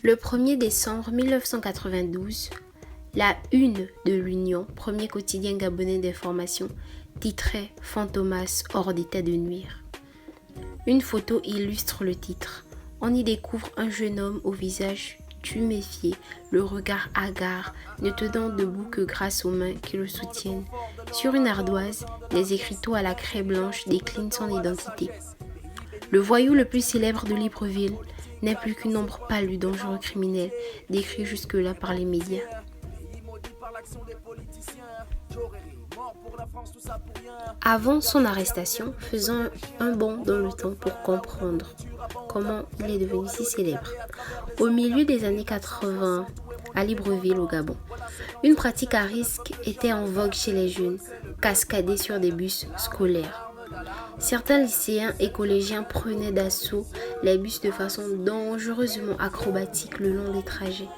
Le 1er décembre 1992, la une de l'Union, premier quotidien gabonais d'information, titrait « Fantomas hors d'état de nuire ». Une photo illustre le titre. On y découvre un jeune homme au visage tuméfié, le regard hagard, ne tenant debout que grâce aux mains qui le soutiennent. Sur une ardoise, les écriteaux à la craie blanche déclinent son identité. Le voyou le plus célèbre de Libreville n'est plus qu'une ombre pâle du dangereux criminel, décrit jusque-là par les médias. Avant son arrestation, faisons un bond dans le temps pour comprendre comment il est devenu si célèbre. Au milieu des années 80, à Libreville, au Gabon, une pratique à risque était en vogue chez les jeunes, cascader sur des bus scolaires. Certains lycéens et collégiens prenaient d'assaut les bus de façon dangereusement acrobatique le long des trajets.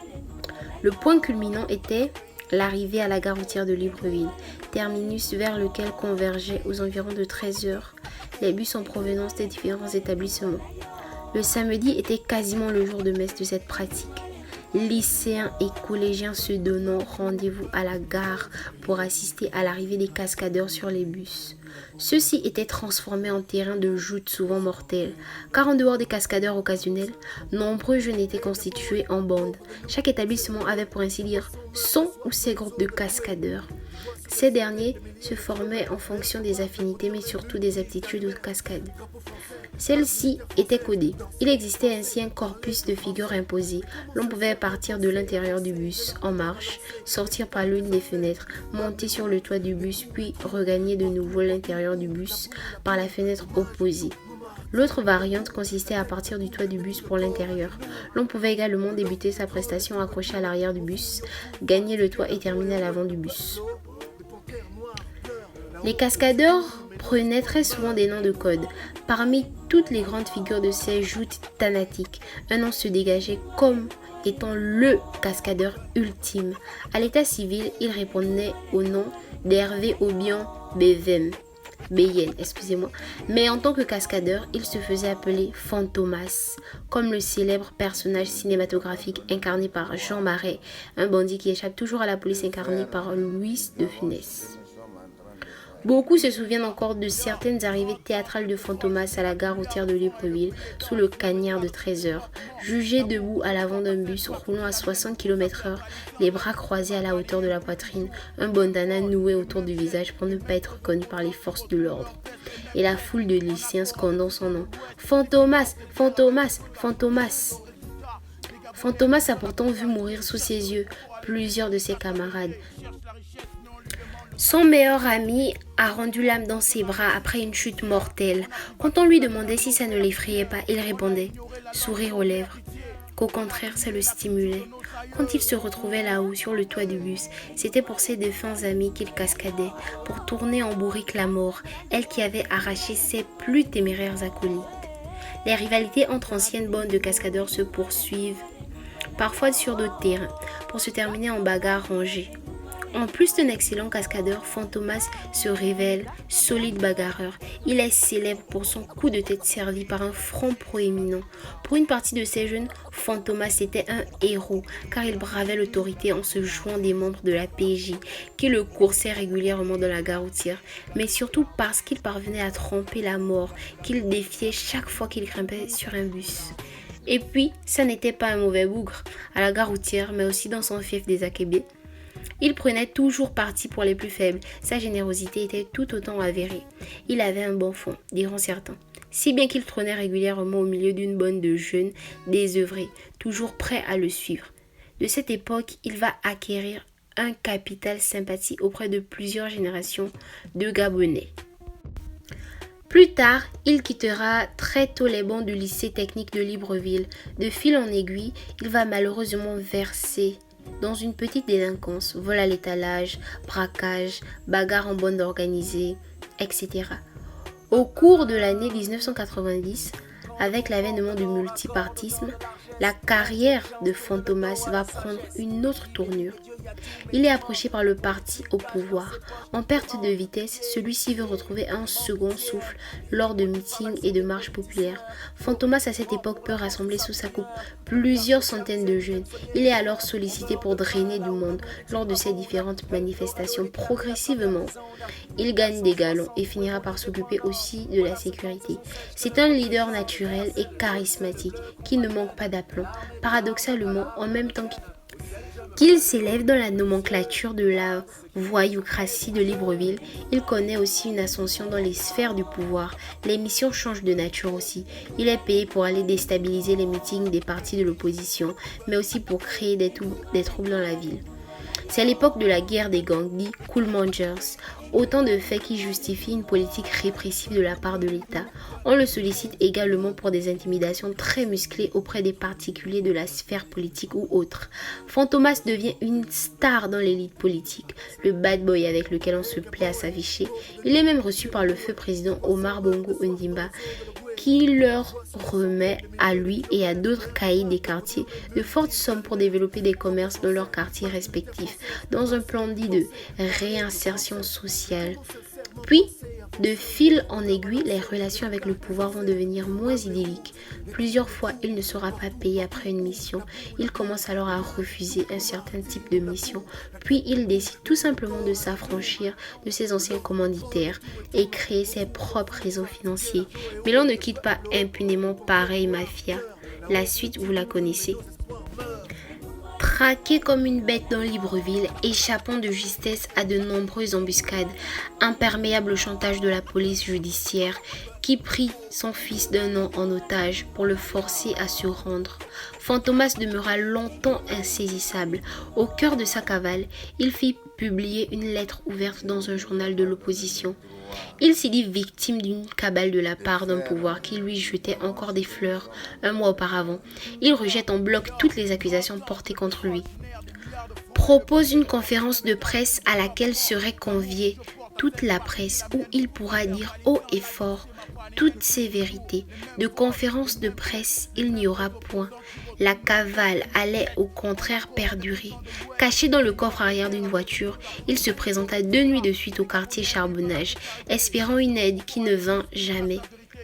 Le point culminant était l'arrivée à la gare routière de Libreville, terminus vers lequel convergeaient aux environs de 13 heures les bus en provenance des différents établissements. Le samedi était quasiment le jour de messe de cette pratique. Lycéens et collégiens se donnant rendez-vous à la gare pour assister à l'arrivée des cascadeurs sur les bus. Ceux-ci étaient transformés en terrain de joutes souvent mortelles, car en dehors des cascadeurs occasionnels, nombreux jeunes étaient constitués en bandes. Chaque établissement avait pour ainsi dire son ou ses groupes de cascadeurs. Ces derniers se formaient en fonction des affinités mais surtout des aptitudes aux cascades. Celles-ci étaient codées. Il existait ainsi un corpus de figures imposées. L'on pouvait partir de l'intérieur du bus en marche, sortir par l'une des fenêtres, monter sur le toit du bus, puis regagner de nouveau l'intérieur du bus par la fenêtre opposée. L'autre variante consistait à partir du toit du bus pour l'intérieur. L'on pouvait également débuter sa prestation accrochée à l'arrière du bus, gagner le toit et terminer à l'avant du bus. Les cascadeurs prenaient très souvent des noms de code. Parmi toutes les grandes figures de ces joutes thanatiques, un nom se dégageait comme étant le cascadeur ultime. À l'état civil, il répondait au nom d'Hervé Obian Beyen, mais en tant que cascadeur, il se faisait appeler Fantomas, comme le célèbre personnage cinématographique incarné par Jean Marais, un bandit qui échappe toujours à la police incarné par Louis de Funès. Beaucoup se souviennent encore de certaines arrivées théâtrales de Fantomas à la gare routière de Libreville sous le cagnard de 13 heures, jugé debout à l'avant d'un bus roulant à 60 km/h, les bras croisés à la hauteur de la poitrine, un bandana noué autour du visage pour ne pas être reconnu par les forces de l'ordre. Et la foule de lycéens scandant son nom. Fantomas, Fantomas, Fantomas. Fantomas a pourtant vu mourir sous ses yeux plusieurs de ses camarades. Son meilleur ami a rendu l'âme dans ses bras après une chute mortelle. Quand on lui demandait si ça ne l'effrayait pas, il répondait, sourire aux lèvres, qu'au contraire ça le stimulait. Quand il se retrouvait là-haut sur le toit du bus, c'était pour ses défunts amis qu'il cascadait, pour tourner en bourrique la mort, elle qui avait arraché ses plus téméraires acolytes. Les rivalités entre anciennes bandes de cascadeurs se poursuivent, parfois sur d'autres terrains, pour se terminer en bagarre rangée. En plus d'un excellent cascadeur, Fantomas se révèle solide bagarreur. Il est célèbre pour son coup de tête servi par un front proéminent. Pour une partie de ces jeunes, Fantomas était un héros car il bravait l'autorité en se jouant des membres de la PJ qui le coursaient régulièrement dans la gare routière, mais surtout parce qu'il parvenait à tromper la mort qu'il défiait chaque fois qu'il grimpait sur un bus. Et puis, ça n'était pas un mauvais bougre à la gare routière, mais aussi dans son fief des Akébé. Il prenait toujours parti pour les plus faibles. Sa générosité était tout autant avérée. Il avait un bon fond, diront certains. Si bien qu'il trônait régulièrement au milieu d'une bande de jeunes désœuvrés, toujours prêts à le suivre. De cette époque, il va acquérir un capital sympathie auprès de plusieurs générations de Gabonais. Plus tard, il quittera très tôt les bancs du lycée technique de Libreville. De fil en aiguille, il va malheureusement verser dans une petite délinquance, vol à l'étalage, braquage, bagarre en bande organisée, etc. Au cours de l'année 1990, avec l'avènement du multipartisme, la carrière de Fantomas va prendre une autre tournure. Il est approché par le parti au pouvoir. En perte de vitesse, celui-ci veut retrouver un second souffle lors de meetings et de marches populaires. Fantomas à cette époque peut rassembler sous sa coupe plusieurs centaines de jeunes. Il est alors sollicité pour drainer du monde lors de ces différentes manifestations. Progressivement, il gagne des galons et finira par s'occuper aussi de la sécurité. C'est un leader naturel et charismatique qui ne manque pas d'aplomb. Paradoxalement, en même temps qu'il s'élève dans la nomenclature de la voyoucratie de Libreville, il connaît aussi une ascension dans les sphères du pouvoir. Les missions changent de nature aussi. Il est payé pour aller déstabiliser les meetings des partis de l'opposition, mais aussi pour créer des troubles dans la ville. C'est l'époque de la guerre des gangs, dit Cool Mongers. Autant de faits qui justifient une politique répressive de la part de l'État. On le sollicite également pour des intimidations très musclées auprès des particuliers de la sphère politique ou autre. Fantomas devient une star dans l'élite politique, le bad boy avec lequel on se plaît à s'afficher. Il est même reçu par le feu président Omar Bongo Ondimba, qui leur remet à lui et à d'autres caïds des quartiers de fortes sommes pour développer des commerces dans leurs quartiers respectifs, dans un plan dit de réinsertion sociale. Puis, de fil en aiguille, les relations avec le pouvoir vont devenir moins idylliques. Plusieurs fois, il ne sera pas payé après une mission. Il commence alors à refuser un certain type de mission. Puis, il décide tout simplement de s'affranchir de ses anciens commanditaires et créer ses propres réseaux financiers. Mais l'on ne quitte pas impunément pareille mafia. La suite, vous la connaissez. Traqué comme une bête dans Libreville, échappant de justesse à de nombreuses embuscades, imperméable au chantage de la police judiciaire qui prit son fils d'1 an en otage pour le forcer à se rendre. Fantomas demeura longtemps insaisissable. Au cœur de sa cavale, il fit publier une lettre ouverte dans un journal de l'opposition. Il s'y dit victime d'une cabale de la part d'un pouvoir qui lui jetait encore des fleurs 1 mois auparavant. Il rejette en bloc toutes les accusations portées contre lui. Propose une conférence de presse à laquelle serait conviée toute la presse où il pourra dire haut et fort toutes ses vérités. De conférence de presse, il n'y aura point. La cavale allait au contraire perdurer. Caché dans le coffre arrière d'une voiture, il se présenta 2 nuits de suite au quartier Charbonnage, espérant une aide qui ne vint jamais.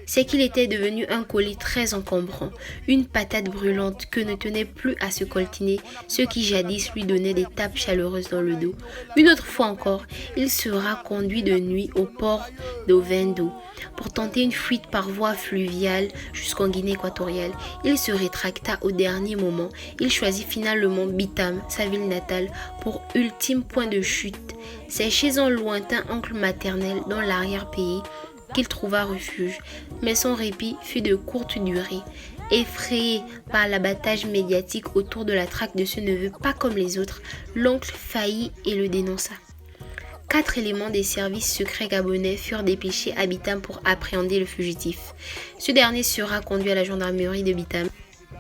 C'est qu'il était devenu un colis très encombrant, une patate brûlante que ne tenait plus à se coltiner, ce qui jadis lui donnait des tapes chaleureuses dans le dos. Une autre fois encore, il sera conduit de nuit au port d'Ovendo pour tenter une fuite par voie fluviale jusqu'en Guinée équatoriale. Il se rétracta au dernier moment. Il choisit finalement Bitam, sa ville natale, pour ultime point de chute. C'est chez un lointain oncle maternel dans l'arrière-pays qu'il trouva refuge, mais son répit fut de courte durée. Effrayé par l'abattage médiatique autour de la traque de ce neveu pas comme les autres, l'oncle faillit et le dénonça. 4 éléments des services secrets gabonais furent dépêchés à Bitam pour appréhender le fugitif. Ce dernier sera conduit à la gendarmerie de Bitam,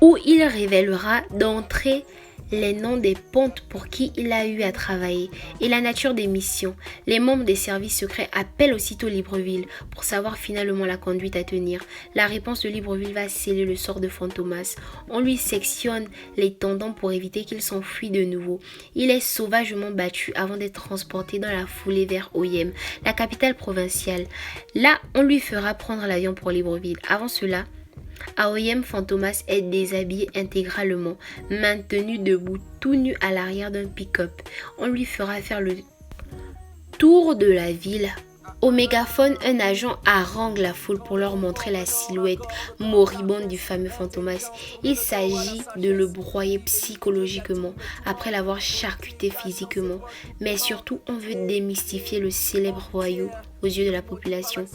où il révélera d'entrée les noms des pontes pour qui il a eu à travailler et la nature des missions. Les membres des services secrets appellent aussitôt Libreville pour savoir finalement la conduite à tenir. La réponse de Libreville va sceller le sort de Fantomas. On lui sectionne les tendons pour éviter qu'il s'enfuit de nouveau. Il est sauvagement battu avant d'être transporté dans la foulée vers Oyem, la capitale provinciale. Là, on lui fera prendre l'avion pour Libreville. Avant cela, à Oyem, Fantomas est déshabillé intégralement, maintenu debout tout nu à l'arrière d'un pick-up. On lui fera faire le tour de la ville. Au mégaphone, un agent harangue la foule pour leur montrer la silhouette moribonde du fameux Fantomas. Il s'agit de le broyer psychologiquement après l'avoir charcuté physiquement. Mais surtout, on veut démystifier le célèbre voyou aux yeux de la population.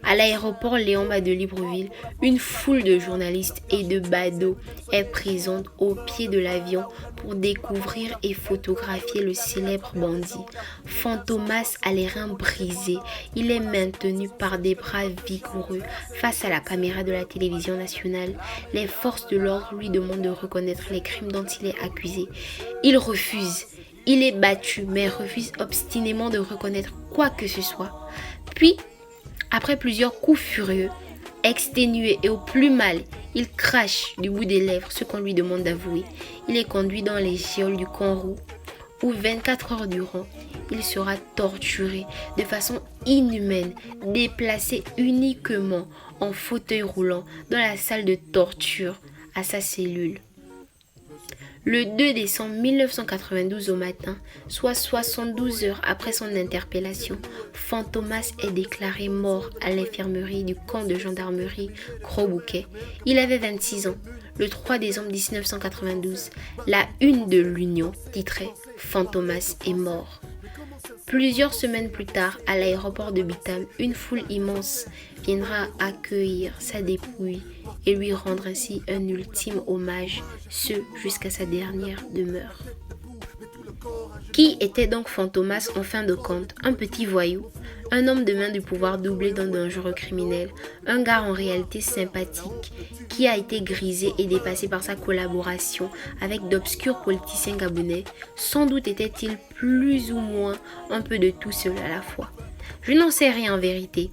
À l'aéroport Léon-Bas de Libreville, une foule de journalistes et de badauds est présente au pied de l'avion pour découvrir et photographier le célèbre bandit. Fantomas a les reins brisés. Il est maintenu par des bras vigoureux face à la caméra de la télévision nationale. Les forces de l'ordre lui demandent de reconnaître les crimes dont il est accusé. Il refuse. Il est battu, mais refuse obstinément de reconnaître quoi que ce soit. Puis, après plusieurs coups furieux, exténué et au plus mal, il crache du bout des lèvres ce qu'on lui demande d'avouer. Il est conduit dans les geôles du Conroux, où 24 heures durant, il sera torturé de façon inhumaine, déplacé uniquement en fauteuil roulant dans la salle de torture à sa cellule. Le 2 décembre 1992 au matin, soit 72 heures après son interpellation, Fantomas est déclaré mort à l'infirmerie du camp de gendarmerie Gros-Bouquet. Il avait 26 ans. Le 3 décembre 1992, la une de l'Union titrait « Fantomas est mort ». Plusieurs semaines plus tard, à l'aéroport de Bitam, une foule immense viendra accueillir sa dépouille et lui rendre ainsi un ultime hommage, ce jusqu'à sa dernière demeure. Qui était donc Fantomas en fin de compte? Un petit voyou, un homme de main de pouvoir doublé d'un dangereux criminel, un gars en réalité sympathique qui a été grisé et dépassé par sa collaboration avec d'obscurs politiciens gabonais. Sans doute était-il plus ou moins un peu de tout cela à la fois. Je n'en sais rien en vérité.